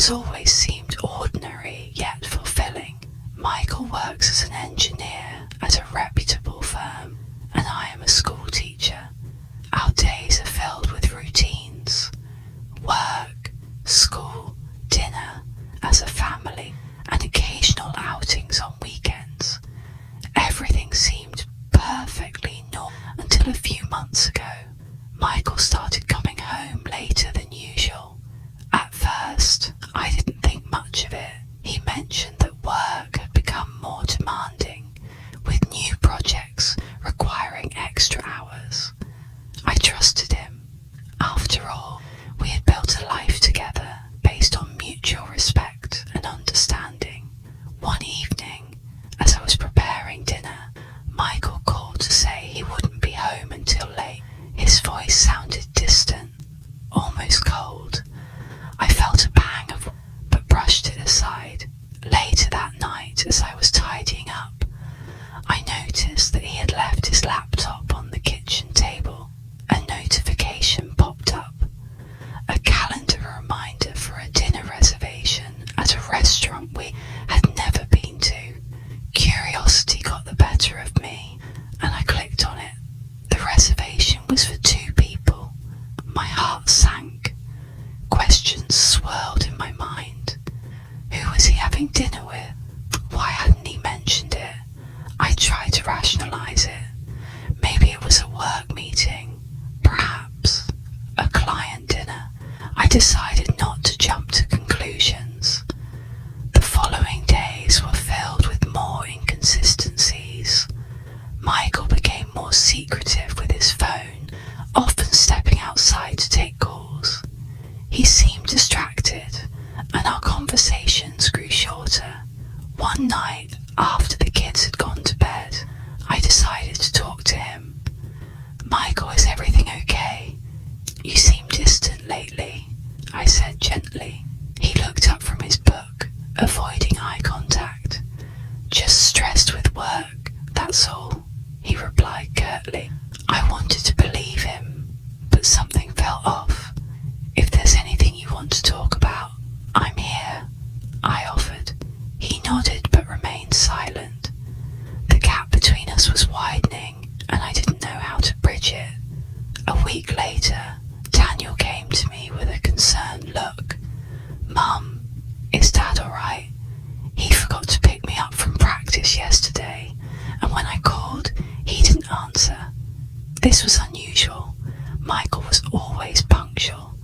has always seemed ordinary yet fulfilling. Michael works as an engineer at a reputable firm, and I am a school teacher. Our days are filled with routines: work, school, dinner, as a family, and occasional outings on weekends. Everything seemed perfectly normal until a few months ago. Michael started coming home later than usual. At first, I didn't think much of it. He mentioned that work had become more demanding, with new projects requiring extra hours. I trusted him. After all, we had built a life together based on mutual respect and understanding. One evening, as I was preparing dinner, Michael called to say he wouldn't be home until late. His voice sounded distant, almost cold. I felt a pang but brushed it aside. Later that night, as I was tidying up, I noticed that he had left his laptop on the kitchen table. A notification popped up. A calendar reminder for a dinner reservation at a restaurant we had never been to. Curiosity got the better of me, and I clicked on it. The reservation was for 2 people. My heart sank. Questions swirled in my mind. Who was he having dinner with? Why hadn't he mentioned it? I tried to rationalize it. Maybe it was a work meeting. Perhaps a client dinner. I decided not to jump to conclusions. The following days were filled with more inconsistencies. Michael became more secretive with his phone, often stepping outside to take calls. He seemed distracted, and our conversations grew shorter. One night, after the kids had gone to bed, I decided to talk to him. "Michael, is everything okay? You seem distant lately," I said gently. He looked up from his book, avoiding eye contact. "Just stressed with work, that's all," he replied curtly. I wanted to believe him, but something felt off. "If there's anything you want to talk about, I'm here," I offered. He nodded but remained silent. The gap between us was widening, and I didn't know how to bridge it. A week later, Daniel came to me with a concerned look. "Mum, is Dad alright? He forgot to pick me up from practice yesterday, and when I called, he didn't answer." This was unusual. Michael was always punctual,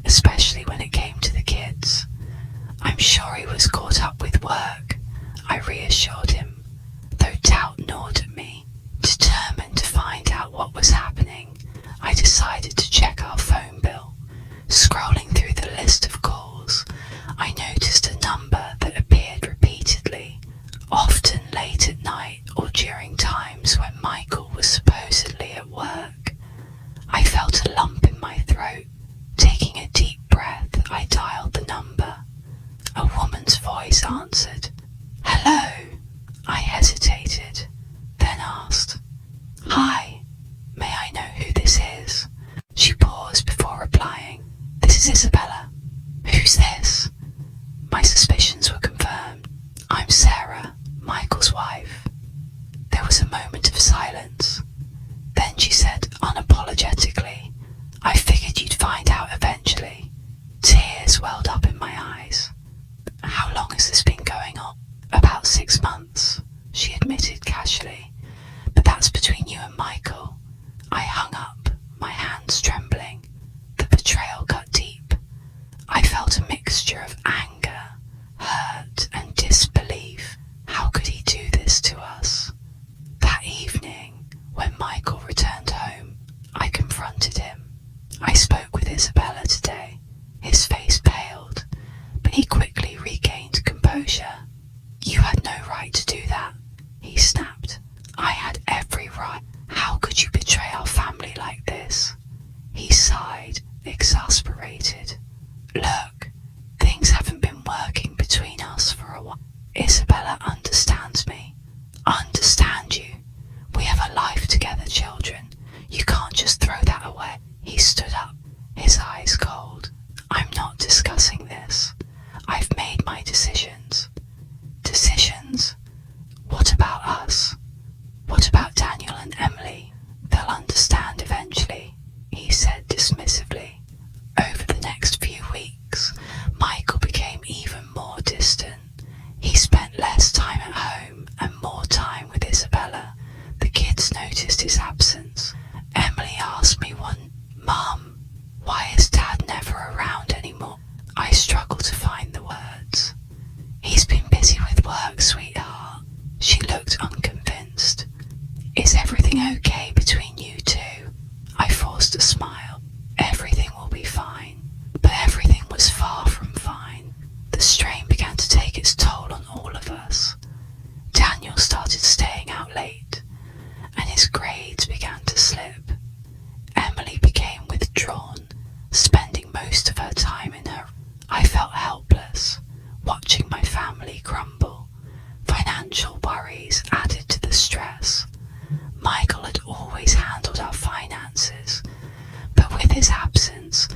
especially when it came to the kids. "I'm sure he was caught up with work," I reassured him, though doubt gnawed at me. Determined to find out what was happening, I decided to check our phone bill. Scrolling through the list of calls, I noticed a number that appeared repeatedly, often late at night or during times when Michael was supposedly at work. I felt a lump in my throat. Taking a deep breath, I dialed the number. A woman's voice answered. "Hello?" I hesitated, then asked, "Hi, may I know who this is?" She paused before replying. "This is Isabella." "Who's this?" My suspicions were confirmed. "I'm Sarah, Michael's wife." There was a moment of silence. Then she said unapologetically, "I figured you'd find out eventually." Tears welled up in my eyes. "How long has this been going on?" "About 6 months, she admitted casually. "But that's between you and Michael." I hung up, my hands trembling. The betrayal cut deep. I felt a mixture of anger, hurt, and disbelief. How could he do this to us? That evening, when Michael returned home, I confronted him. I spoke with Isabella today. His face paled, but he quickly regained composure. "You had no right to do that," he snapped. "I had every right. How could you betray our family like this?" He sighed, exasperated. "Look, things haven't been working between us for a while. Isabella understands me. Understand you. We have a life together, children. You can't just throw that away." He stood up, his eyes cold. "I'm not discussing this. I've made my decisions. Decisions? What about us? What about Daniel and Emily? They'll understand eventually, he said dismissively. Over the next few weeks, Michael became even more distant. He spent less time at home and more time with Isabella. The kids noticed his absence. Emily asked me one, "Mum, why is Dad never around anymore?" I struggled to find the words. "He's been busy with work, sweetheart." She looked unconvinced. "Is everything okay between you two?" I forced a smile. "Everything will be fine." But everything was far from fine. The strain began to take its toll on all of us. Daniel started staying out late, and his grades began to slip. Emily became withdrawn, spending most of her time in her. I felt helpless, watching my family crumble. Financial worries added to the stress. Michael had always handled our finances, but with his absence,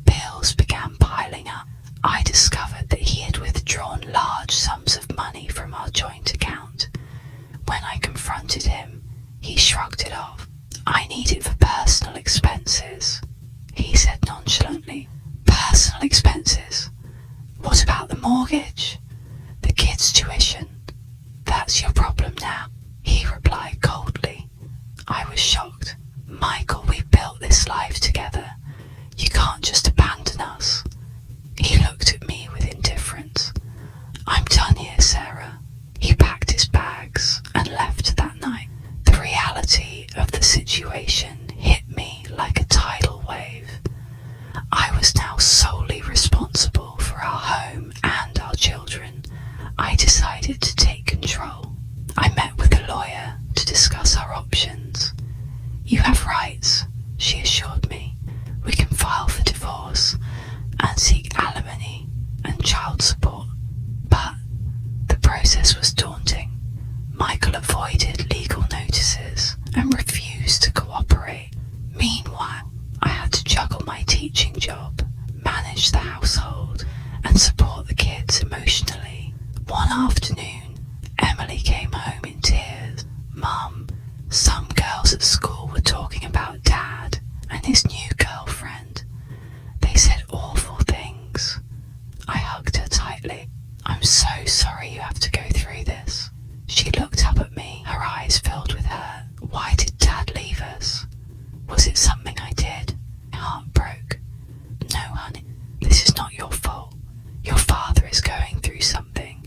bills began piling up. I discovered that he had withdrawn large sums of money from our joint account. When I confronted him, he shrugged it off. "I need it for personal expenses," he said nonchalantly. "Personal expenses? What about the mortgage? The kids' tuition? That's your problem now," he replied coldly. I was shocked. "Michael, we built this life together. You can't just abandon us." He looked at me with indifference. "I'm done here, Sarah." He packed his bags and left that night. The reality of the situation hit me like a tidal wave. I was now solely responsible for our home and our children. I decided to take control. I met with a lawyer to discuss our options. "You have rights," she assured me. "We can file for divorce and seek alimony and child support." But the process was daunting. Michael avoided legal notices and refused to cooperate. Meanwhile, I had to juggle my teaching job, manage the household, and support the kids emotionally. One afternoon, Emily came home in tears. "Mum, some girls at school were talking about Dad and his new girlfriend. They said awful things." I hugged her tightly. "I'm so sorry you have to go through this." She looked up at me, her eyes filled with hurt. "Why did Dad leave us? Was it something I did?" My heart broke. "No, honey, this is not your fault. Your father is going through something,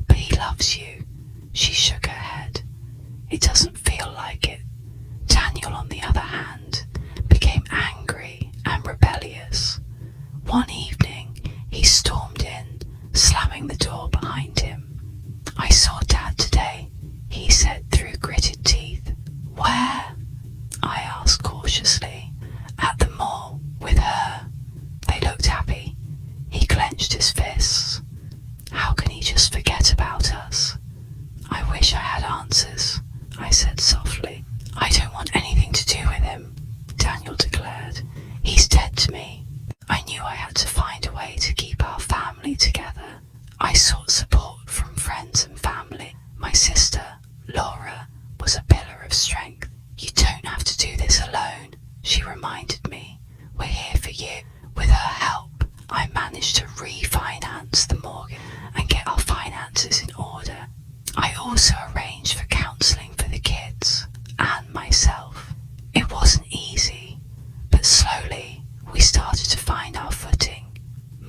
but he loves you." She shook her head. "It doesn't feel like it." Daniel, on the other hand, became angry and rebellious. One evening, he stormed in, slamming the door behind him. "I saw Dad today," he said through gritted teeth. "Where?" I asked cautiously. "At the mall, with her." They looked happy. He clenched his fists. "How can he just forget about us?" "I wish I had answers," I said softly. "I don't want anything to do with him," Daniel declared. "He's dead to me." I knew I had to find a way to keep our family together. I sought support from friends and family. My sister, Laura, was a pillar of strength. "You don't have to do this alone," she reminded me. "We're here for you." With her help, I managed to refinance the mortgage and get our finances in order. I also arranged for counselling for the kids and myself. It wasn't easy, but slowly we started to find our footing.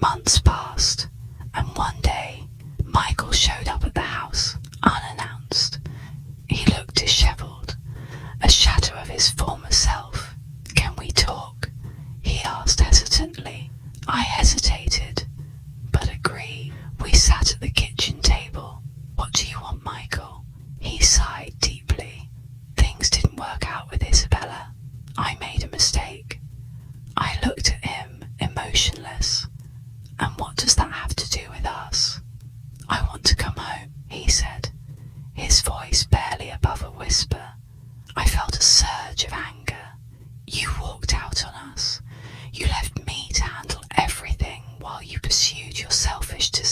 Months passed, and one day Michael showed up at the house, unannounced. He looked dishevelled, a shadow of his former self. "Can we talk?" he asked hesitantly. I hesitated, but agreed. We sat at the kitchen table. "What do you want, Michael?" He sighed deeply.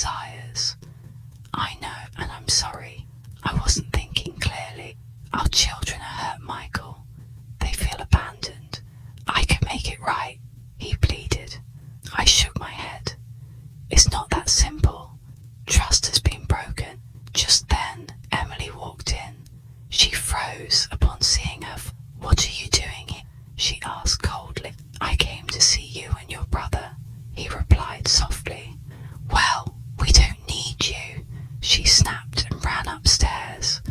desires. I know, and I'm sorry. I wasn't thinking clearly. Our children are hurt, Michael. They feel abandoned. I can make it right, he pleaded. I shook my head. It's not that simple. Trust has been broken. Just then, Emily walked in. She froze upon seeing her. What are you doing here? She asked coldly. I came to see you and your brother, he replied softly. Well, we don't need you, she snapped and ran upstairs.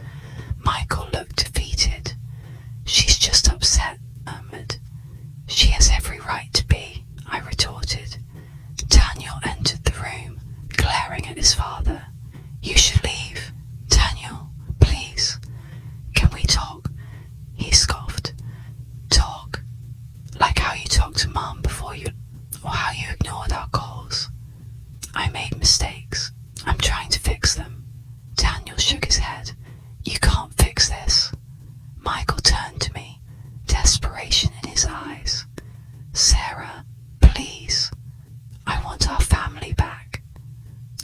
Michael looked defeated. She's just upset, murmured. She has every right to be, I retorted. Daniel entered the room, glaring at his father. You should leave. Daniel, please. Can we talk? He scoffed. Talk? Like how you talked to Mum before you, or how you ignored our calls. I made mistakes. I'm trying to fix them. Daniel shook his head. You can't fix this. Michael turned to me, desperation in his eyes. Sarah, please. I want our family back.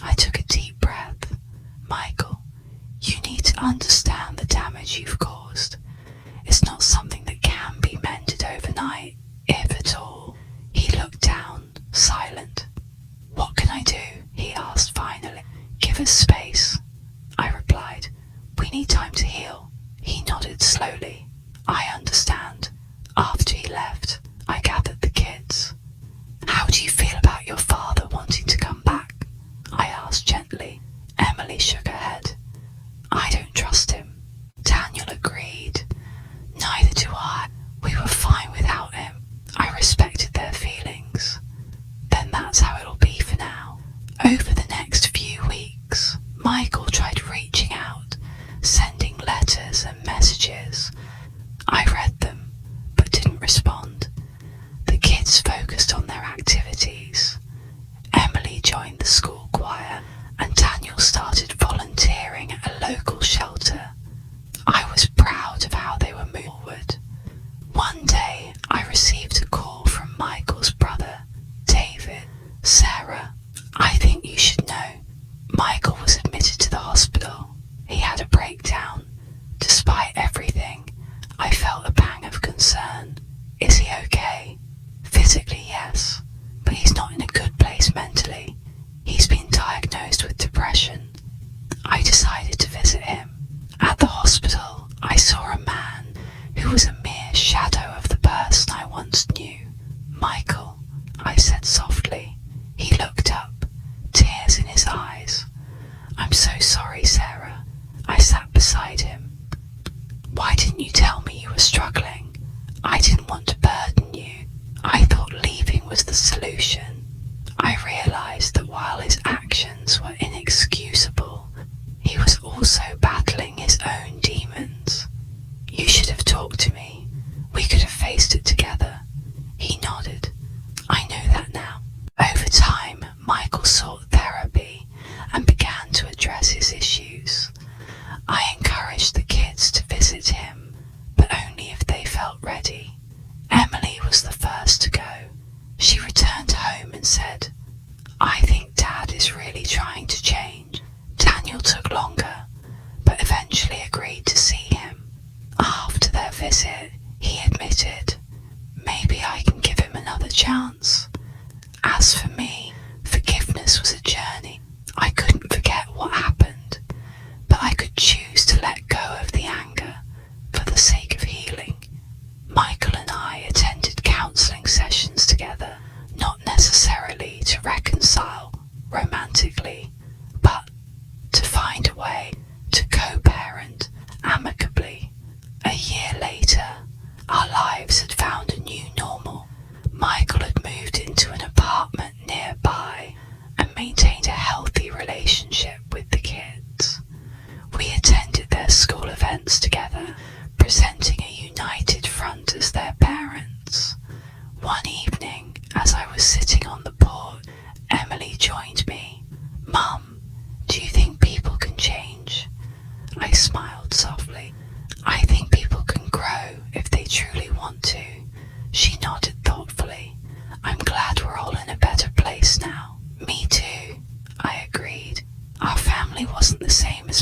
I took a deep breath. Michael, you need to understand the damage you've caused. It's not something that can be mended overnight, if at all. He looked down, silent. What can I do? He asked finally. Give us space, I replied. We need time to heal. He nodded slowly. I understand. After he left, I gathered the kids. How do you feel about your father wanting to come back? I asked gently. Emily shook her head. I don't trust him. Daniel agreed. Neither do I. We were fine without him. I respected their feelings. Then that's how it'll be for now. Over the next few weeks, Michael tried reaching out, sending letters and messages. I read them, but didn't respond. The kids focused on their activities. Emily joined the school choir, and Daniel started volunteering at a local shelter. I was proud of how they were moving forward. One day, I received a call from Michael's brother, David. Sarah, I think you should know. Michael was admitted to the hospital. He had a breakdown. Despite everything, I felt a pang of concern. Is he okay? Physically, yes, but he's not in a good place mentally. He's been diagnosed with depression. I decided to visit him. At the hospital, I saw a man who was a mere shadow of the person I once knew. Michael, I said softly. He looked up, tears in his eyes. I'm so sorry, Sarah. I sat beside him. Why didn't you tell me you were struggling? I didn't want to burden you. I thought leaving was the solution. I realized that while his actions were inexcusable, he was also battling his own demons. You should have talked to me. We could have faced it together. He nodded. I know that now. Over time, Michael sought therapy and began to address his issues. I encouraged the kids to visit him, but only if they felt ready. Emily was the first to go. She returned home and said, I think Dad is really trying to change. Daniel took longer, but eventually agreed to see him. After their visit, he admitted, maybe I can give him another chance. As for me, forgiveness was a journey. I couldn't forget what happened, but I could choose to let go of the anger for the sake of healing. Michael and I attended counselling sessions together, not necessarily to reconcile romantically, but to find a way to co-parent amicably. A year later, our lives had found a new normal. Michael had moved into an apartment nearby and maintained a healthy relationship with the kids. We attended their school events together, presenting a united front as their parents. One evening, as I was sitting on the porch, Emily joined me. Mum, do you think people can change? I smiled softly. I think people can grow if they truly want to. She nodded thoughtfully. I'm glad we're all in a better place now. Me too, I agreed. certainly wasn't the same as